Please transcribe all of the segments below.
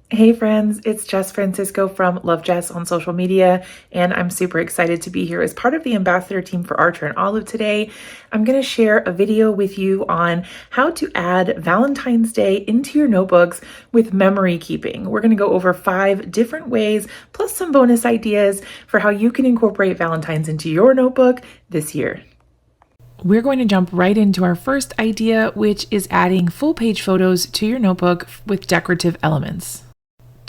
Hey friends, it's Jess Francisco from Love Jess on social media, and I'm super excited to be here as part of the ambassador team for Archer and Olive today. I'm going to share a video with you on how to add Valentine's Day into your notebooks with memory keeping. We're going to go over 5 different ways, plus some bonus ideas for how you can incorporate Valentine's into your notebook this year. We're going to jump right into our first idea, which is adding full page photos to your notebook with decorative elements.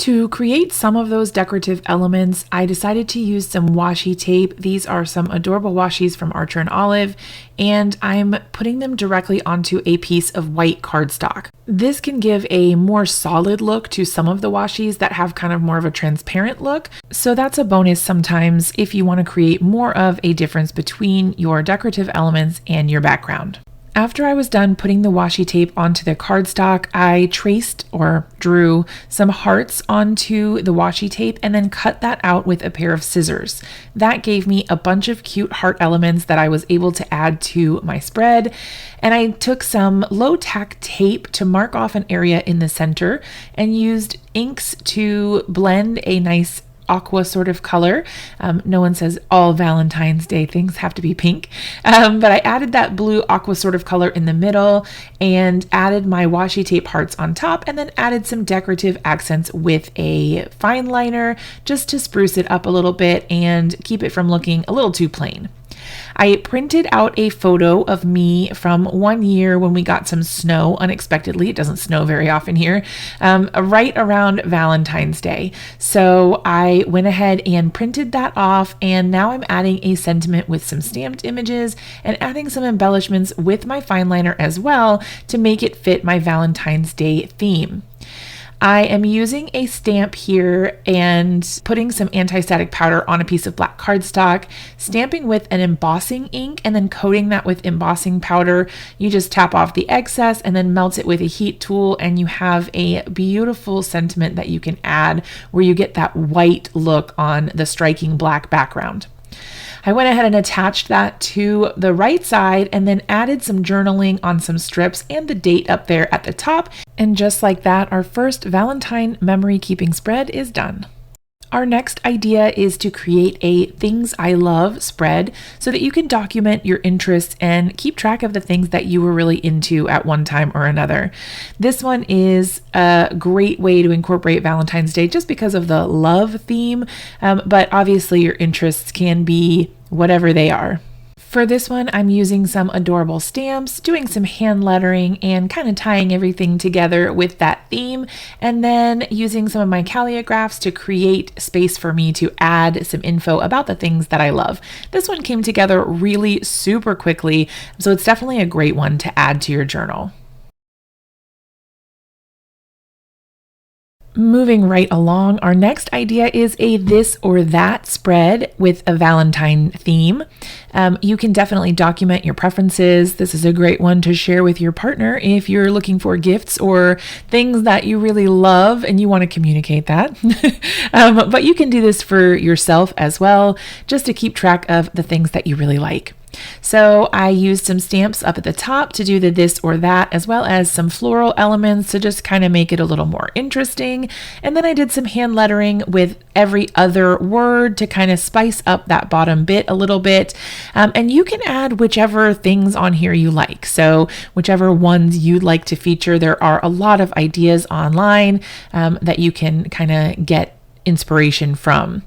To create some of those decorative elements, I decided to use some washi tape. These are some adorable washi's from Archer and Olive, and I'm putting them directly onto a piece of white cardstock. This can give a more solid look to some of the washi's that have kind of more of a transparent look. So that's a bonus sometimes if you want to create more of a difference between your decorative elements and your background. After I was done putting the washi tape onto the cardstock, I traced or drew some hearts onto the washi tape and then cut that out with a pair of scissors. That gave me a bunch of cute heart elements that I was able to add to my spread. And I took some low tack tape to mark off an area in the center and used inks to blend a nice aqua sort of color. No one says all Valentine's Day things have to be pink, but I added that blue aqua sort of color in the middle and added my washi tape hearts on top, and then added some decorative accents with a fine liner just to spruce it up a little bit and keep it from looking a little too plain. I printed out a photo of me from one year when we got some snow unexpectedly. It doesn't snow very often here, right around Valentine's Day. So I went ahead and printed that off, and now I'm adding a sentiment with some stamped images and adding some embellishments with my fine liner as well to make it fit my Valentine's Day theme. I am using a stamp here and putting some anti-static powder on a piece of black cardstock, stamping with an embossing ink, and then coating that with embossing powder. You just tap off the excess and then melt it with a heat tool, and you have a beautiful sentiment that you can add where you get that white look on the striking black background. I went ahead and attached that to the right side and then added some journaling on some strips and the date up there at the top. And just like that, our first Valentine memory keeping spread is done. Our next idea is to create a things I love spread so that you can document your interests and keep track of the things that you were really into at one time or another. This one is a great way to incorporate Valentine's Day just because of the love theme, but obviously your interests can be whatever they are. For this one, I'm using some adorable stamps, doing some hand lettering, and kind of tying everything together with that theme, and then using some of my calligraphs to create space for me to add some info about the things that I love. This one came together really super quickly, so it's definitely a great one to add to your journal. Moving right along, our next idea is a this or that spread with a Valentine theme. You can definitely document your preferences. This is a great one to share with your partner if you're looking for gifts or things that you really love and you want to communicate that. But you can do this for yourself as well, just to keep track of the things that you really like. So I used some stamps up at the top to do the this or that, as well as some floral elements to just kind of make it a little more interesting. And then I did some hand lettering with every other word to kind of spice up that bottom bit a little bit. And you can add whichever things on here you like. So whichever ones you'd like to feature, there are a lot of ideas online that you can kind of get inspiration from.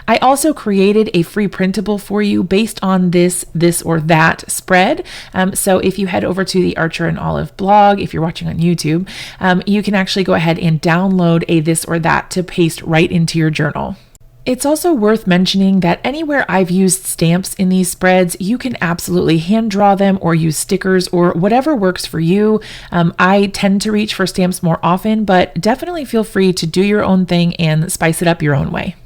I also created a free printable for you based on this or that spread. So if you head over to the Archer and Olive blog, if you're watching on YouTube, you can actually go ahead and download a this or that to paste right into your journal. It's also worth mentioning that anywhere I've used stamps in these spreads, you can absolutely hand draw them or use stickers or whatever works for you. I tend to reach for stamps more often, but definitely feel free to do your own thing and spice it up your own way.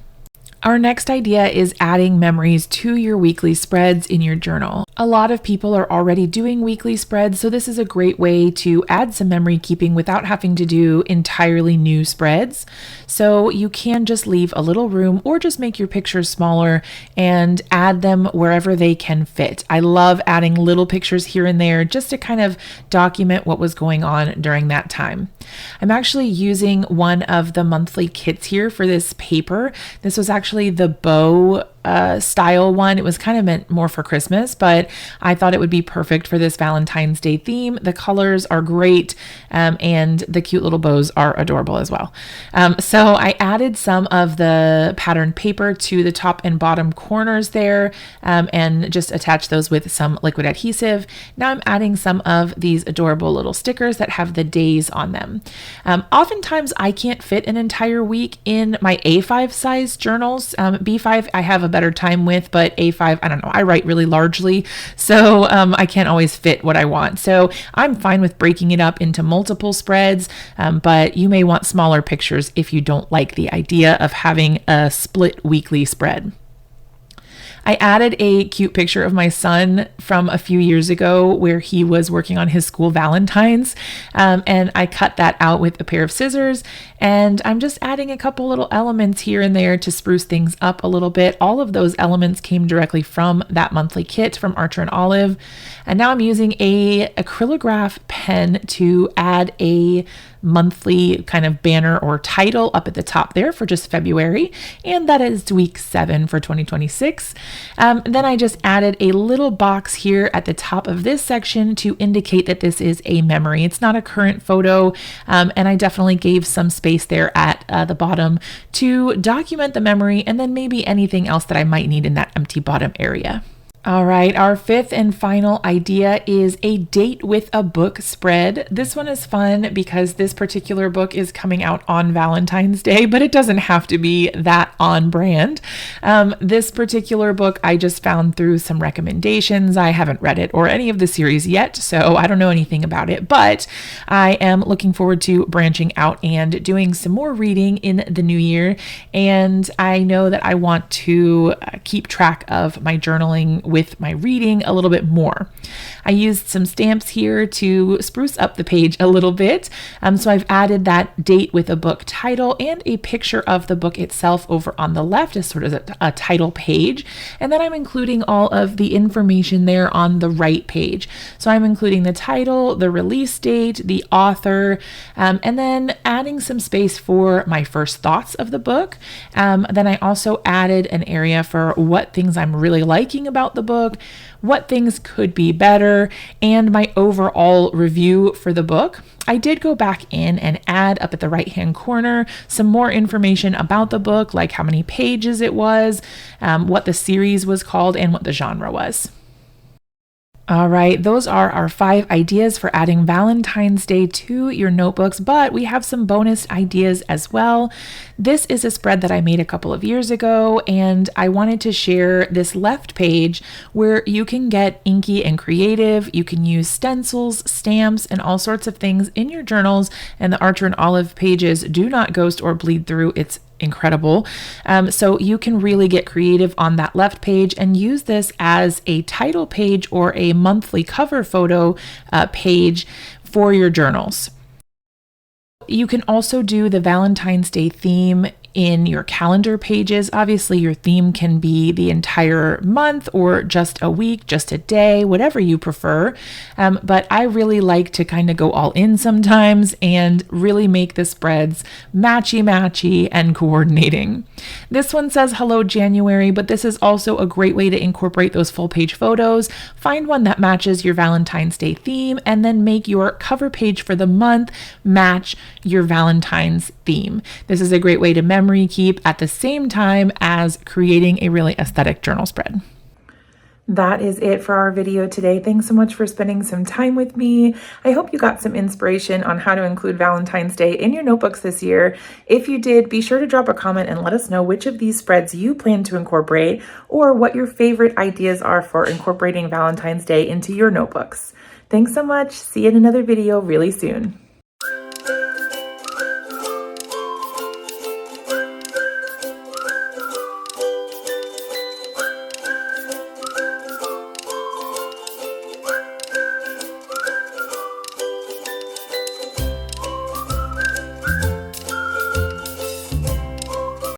Our next idea is adding memories to your weekly spreads in your journal. A lot of people are already doing weekly spreads, so this is a great way to add some memory keeping without having to do entirely new spreads. So you can just leave a little room or just make your pictures smaller and add them wherever they can fit. I love adding little pictures here and there just to kind of document what was going on during that time. I'm actually using one of the monthly kits here for this paper. This was actually the bow style one. It was kind of meant more for Christmas, but I thought it would be perfect for this Valentine's Day theme. The colors are great, and the cute little bows are adorable as well. So I added some of the patterned paper to the top and bottom corners there, and just attached those with some liquid adhesive. Now I'm adding some of these adorable little stickers that have the days on them. Oftentimes I can't fit an entire week in my A5 size journals. B5 I have a better time with, but A5, I don't know, I write really largely, so I can't always fit what I want. So I'm fine with breaking it up into multiple spreads, but you may want smaller pictures if you don't like the idea of having a split weekly spread. I added a cute picture of my son from a few years ago where he was working on his school Valentines, and I cut that out with a pair of scissors, and I'm just adding a couple little elements here and there to spruce things up a little bit. All of those elements came directly from that monthly kit from Archer and Olive, and now I'm using a acrylograph pen to add a monthly kind of banner or title up at the top there for just February, and that is week 7 for 2026. Then I just added a little box here at the top of this section to indicate that this is a memory. It's not a current photo, and I definitely gave some space there at the bottom to document the memory, and then maybe anything else that I might need in that empty bottom area. All right, our fifth and final idea is a date with a book spread. This one is fun because this particular book is coming out on Valentine's Day, but it doesn't have to be that on brand. This particular book I just found through some recommendations. I haven't read it or any of the series yet, so I don't know anything about it, but I am looking forward to branching out and doing some more reading in the new year. And I know that I want to keep track of my journaling with my reading a little bit more. I used some stamps here to spruce up the page a little bit. So I've added that date with a book title and a picture of the book itself over on the left as sort of a title page. And then I'm including all of the information there on the right page. So I'm including the title, the release date, the author, and then adding some space for my first thoughts of the book. Then I also added an area for what things I'm really liking about the book, what things could be better, and my overall review for the book. I did go back in and add up at the right-hand corner some more information about the book, like how many pages it was, what the series was called, and what the genre was. All right, those are our 5 ideas for adding Valentine's Day to your notebooks, but we have some bonus ideas as well. This is a spread that I made a couple of years ago, and I wanted to share this left page where you can get inky and creative. You can use stencils, stamps, and all sorts of things in your journals, and the Archer and Olive pages do not ghost or bleed through. It's incredible. So you can really get creative on that left page and use this as a title page or a monthly cover photo page for your journals. You can also do the Valentine's Day theme in your calendar pages. Obviously, your theme can be the entire month or just a week, just a day, whatever you prefer. But I really like to kind of go all in sometimes and really make the spreads matchy and coordinating. This one says Hello January, but this is also a great way to incorporate those full page photos. Find one that matches your Valentine's Day theme and then make your cover page for the month match your Valentine's theme. This is a great way to memory keep at the same time as creating a really aesthetic journal spread. That is it for our video today. Thanks so much for spending some time with me. I hope you got some inspiration on how to include Valentine's Day in your notebooks this year. If you did, be sure to drop a comment and let us know which of these spreads you plan to incorporate or what your favorite ideas are for incorporating Valentine's Day into your notebooks. Thanks so much. See you in another video really soon.